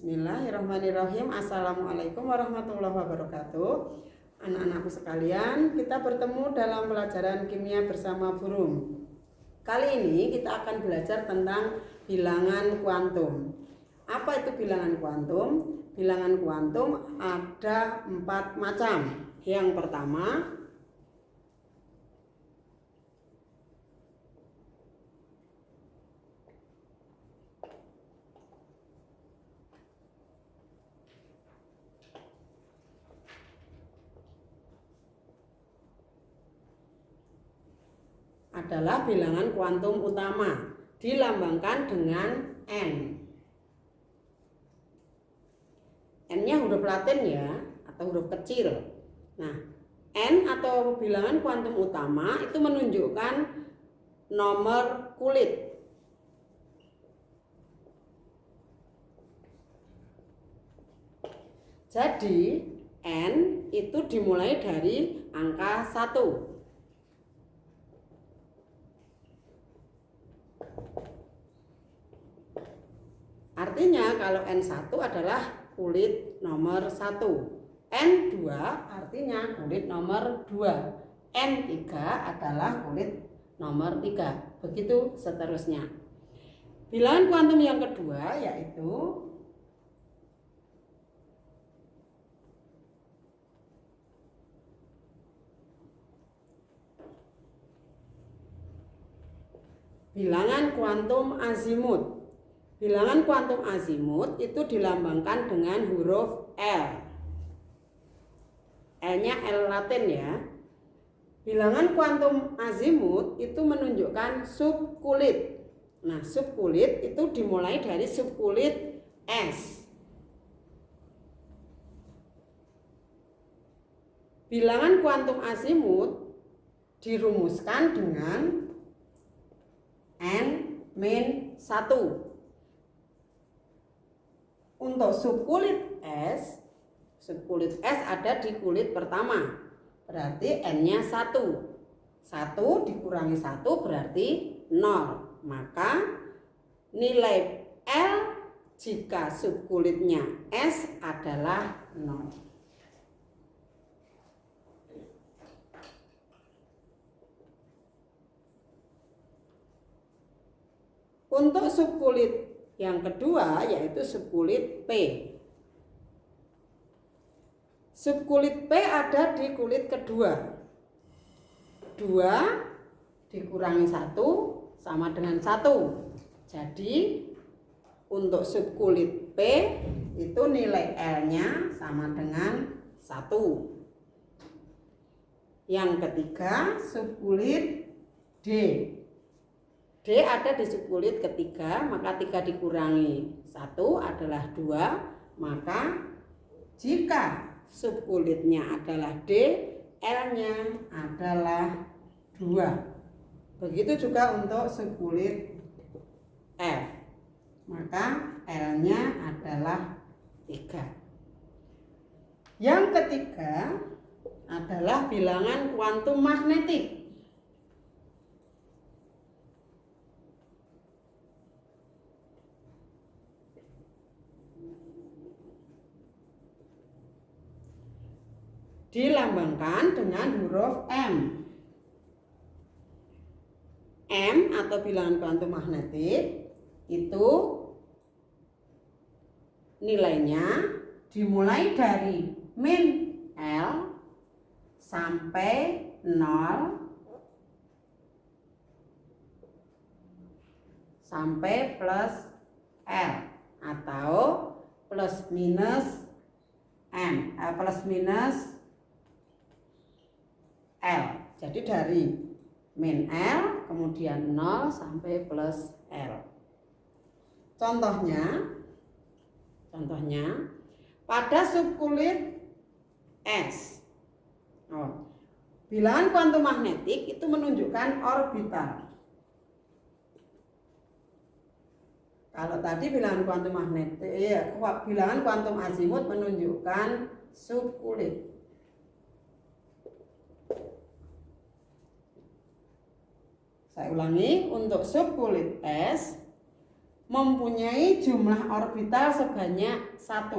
Bismillahirrahmanirrahim. Assalamualaikum warahmatullahi wabarakatuh. Anak-anakku sekalian, kita bertemu dalam pelajaran kimia bersama burung. Kali ini kita akan belajar tentang bilangan kuantum. Apa itu bilangan kuantum? Bilangan kuantum ada 4 macam. Yang pertama adalah bilangan kuantum utama, dilambangkan dengan N. N-nya huruf Latin ya, atau huruf kecil. Nah, N atau bilangan kuantum utama itu menunjukkan nomor kulit. Jadi, N itu dimulai dari angka 1. Artinya kalau N1 adalah kulit nomor 1. N2 artinya kulit nomor 2. N3 adalah kulit nomor 3. Begitu seterusnya. Bilangan kuantum yang kedua yaitu bilangan kuantum azimut. Bilangan kuantum azimut itu dilambangkan dengan huruf L. L-nya L Latin ya. Bilangan kuantum azimut itu menunjukkan subkulit. Nah, subkulit itu dimulai dari subkulit S. Bilangan kuantum azimut dirumuskan dengan N-1. Untuk subkulit S ada di kulit pertama, berarti N-nya 1. 1 dikurangi 1 berarti 0. Maka nilai L jika subkulitnya S adalah 0. Untuk subkulit yang kedua yaitu subkulit P. Subkulit P ada di kulit kedua. 2 dikurangi 1 sama dengan 1. Jadi untuk subkulit P itu nilai L-nya sama dengan 1. Yang ketiga subkulit D. D ada di subkulit ketiga, maka 3 dikurangi 1 adalah 2. Maka jika subkulitnya adalah D, L-nya adalah 2. Begitu juga untuk subkulit F. Maka L-nya adalah 3. Yang ketiga adalah bilangan kuantum magnetik. Dilambangkan dengan huruf M. M atau bilangan kuantum magnetik itu nilainya dimulai dari min L sampai 0 sampai plus L atau plus minus M, plus minus L. Jadi dari min L kemudian 0 sampai plus L. Contohnya pada subkulit S. Bilangan kuantum magnetik itu menunjukkan orbital. Kalau tadi bilangan kuantum magnetik, bilangan kuantum azimut menunjukkan subkulit. Saya ulangi, untuk subkulit S mempunyai jumlah orbital sebanyak 1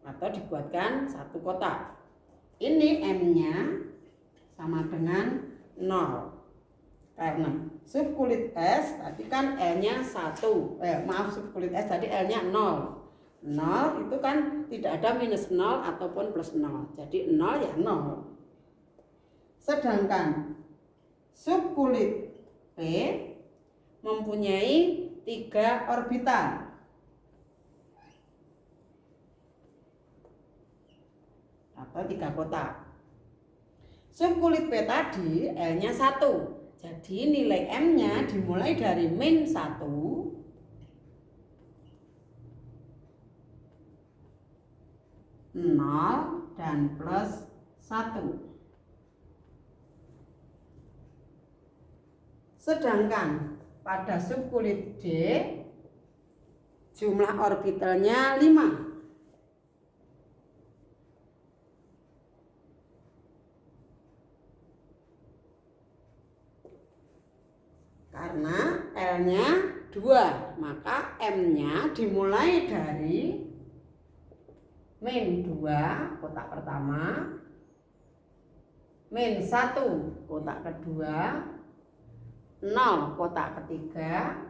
atau dibuatkan satu kotak. Ini M-nya sama dengan 0 karena subkulit es tadi kan L-nya 1 subkulit es tadi L-nya 0 itu kan tidak ada minus 0 ataupun plus 0, jadi 0 ya 0. Sedangkan subkulit P mempunyai 3 orbital atau 3 kotak. Subkulit P tadi L-nya 1, jadi nilai M-nya dimulai dari min 1 0 dan plus 1. Sedangkan pada subkulit D jumlah orbitalnya 5. Karena L-nya 2, maka M-nya dimulai dari min 2 kotak pertama, min 1 kotak kedua, 0 kotak ketiga,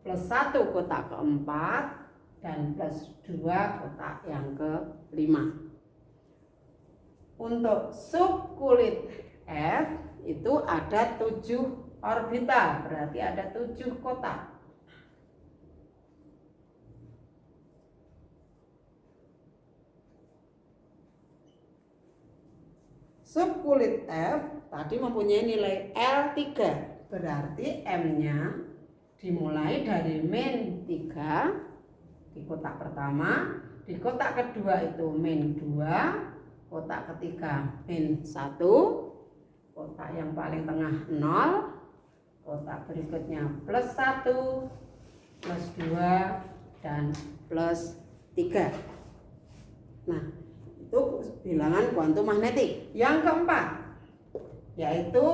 plus 1 kotak keempat, dan plus 2 kotak yang kelima. Untuk subkulit F itu ada 7 orbital, berarti ada 7 kotak. Subkulit F tadi mempunyai nilai L3, berarti M-nya dimulai dari min 3 di kotak pertama, di kotak kedua itu min 2, kotak ketiga min 1, kotak yang paling tengah 0, kotak berikutnya plus 1, plus 2, dan plus 3. Nah, itu bilangan kuantum magnetik. Yang keempat yaitu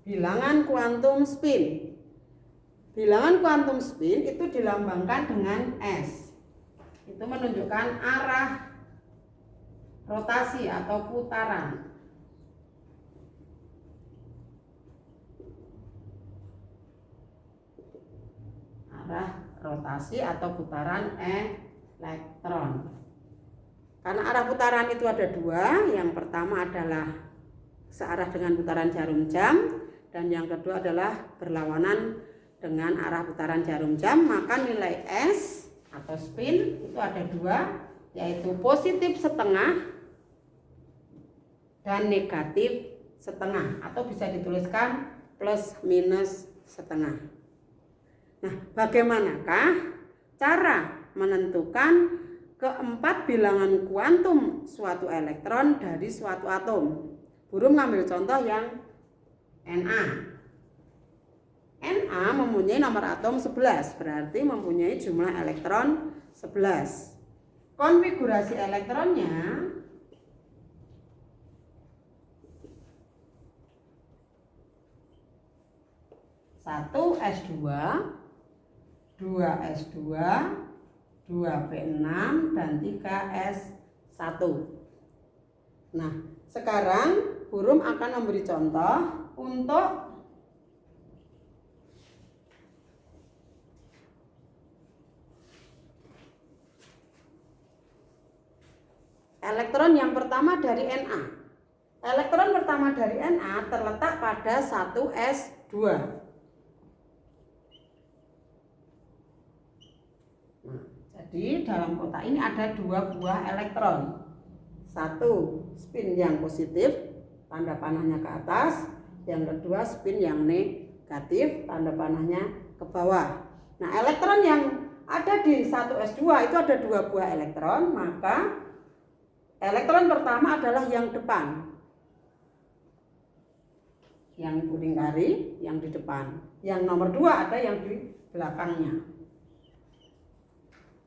bilangan kuantum spin. Bilangan kuantum spin itu dilambangkan dengan S. Itu menunjukkan arah rotasi atau putaran. Arah rotasi atau putaran elektron. Karena arah putaran itu ada 2, yang pertama adalah searah dengan putaran jarum jam, dan yang kedua adalah berlawanan dengan arah putaran jarum jam, maka nilai S atau spin itu ada 2, yaitu positif setengah dan negatif setengah, atau bisa dituliskan plus minus setengah. Nah, bagaimanakah cara menentukan keempat bilangan kuantum suatu elektron dari suatu atom? Burum ngambil contoh yang Na. Na mempunyai nomor atom 11, berarti mempunyai jumlah elektron 11. Konfigurasi elektronnya satu S2, 2 S2, 2 P6, dan 3 S1. Nah, sekarang Burum akan memberi contoh untuk elektron yang pertama dari Na. Elektron pertama dari Na terletak pada 1 S2. Nah, jadi dalam kotak ini ada 2 buah elektron. 1 spin yang positif, tanda panahnya ke atas. Yang kedua spin yang negatif, tanda panahnya ke bawah. Nah, elektron yang ada di 1S2 itu ada 2 buah elektron, maka elektron pertama adalah yang depan. Yang kuning kari, yang di depan. Yang nomor 2 ada yang di belakangnya.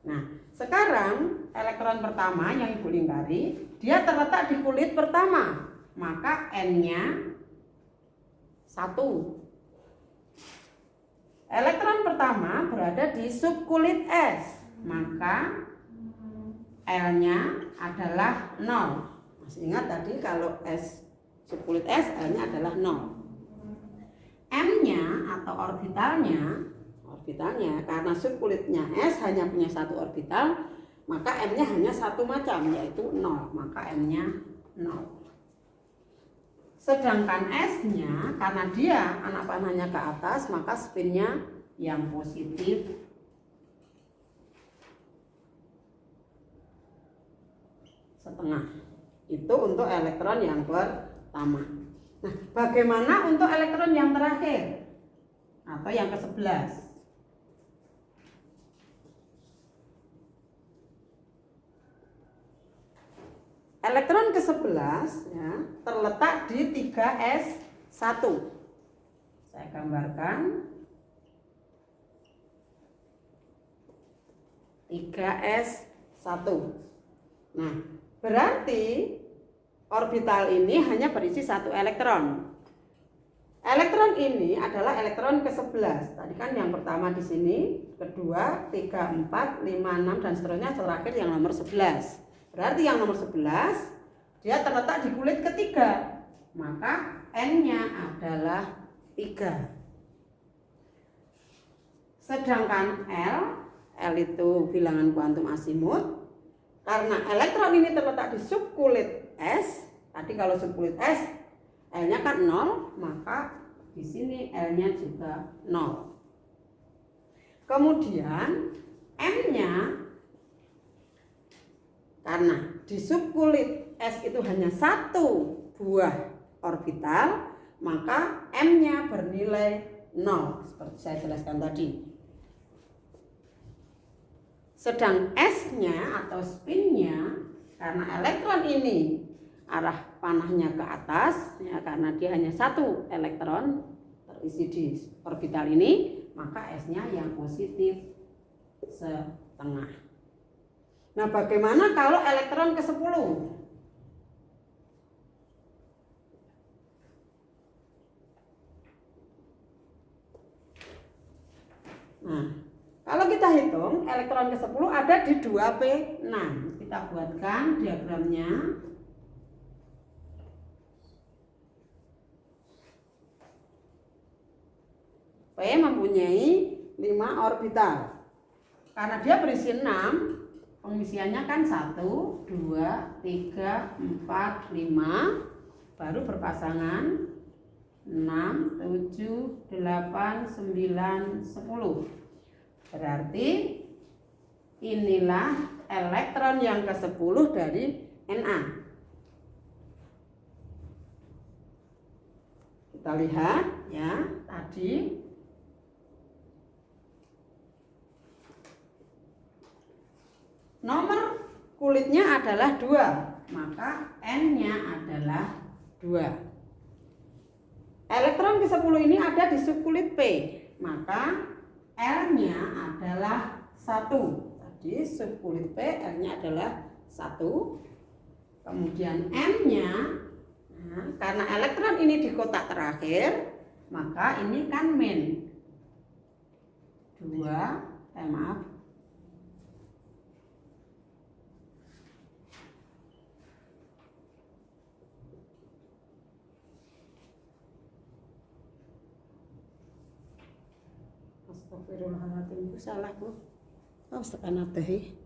Nah, Sekarang elektron pertama yang Ibu lingkari, dia terletak di kulit pertama, maka N-nya 1. Elektron pertama berada di subkulit S, maka L-nya adalah 0. Masih ingat tadi kalau S subkulit S, L-nya adalah 0. M-nya atau orbitalnya karena subkulitnya S hanya punya satu orbital, maka M-nya hanya satu macam, yaitu 0, maka M-nya 0. Sedangkan S-nya karena dia anak panahnya ke atas, maka spinnya yang positif setengah. Itu untuk elektron yang pertama. Nah, bagaimana untuk elektron yang terakhir atau yang ke-11? Elektron ke-11 ya, terletak di 3s1. Saya gambarkan 3s1. Nah, berarti orbital ini hanya berisi satu elektron. Elektron ini adalah elektron ke-11. Tadi kan yang pertama di sini, kedua, 3, 4, 5, 6 dan seterusnya, terakhir yang nomor 11. Berarti yang nomor 11 dia terletak di kulit ketiga, maka N-nya adalah 3. Sedangkan L itu bilangan kuantum asimut. Karena elektron ini terletak di subkulit S, tadi kalau subkulit S L-nya kan 0, maka di sini L-nya juga 0. Kemudian M-nya karena di subkulit S itu hanya satu buah orbital, maka M-nya bernilai 0 seperti saya jelaskan tadi. Sedang S-nya atau spinnya, karena elektron ini arah panahnya ke atas ya, karena dia hanya satu elektron terisi di orbital ini, maka S-nya yang positif setengah. Nah, bagaimana kalau elektron ke-10? Nah, kalau kita hitung elektron ke-10 ada di 2p6. Kita buatkan diagramnya. P mempunyai 5 orbital. Karena dia berisi 6, pengisiannya kan 1, 2, 3, 4, 5, baru berpasangan 6, 7, 8, 9, 10. Berarti inilah elektron yang ke-10 dari Na. Kita lihat ya, tadi nomor kulitnya adalah 2, maka N-nya adalah 2. Elektron ke-10 ini ada di subkulit P, maka L-nya adalah 1. Tadi subkulit P, L-nya adalah 1. Kemudian M-nya, nah, karena elektron ini di kotak terakhir, maka ini kan min 2, maaf, Astagfirullahaladzim, salah Bu. Oh, tekan atehi.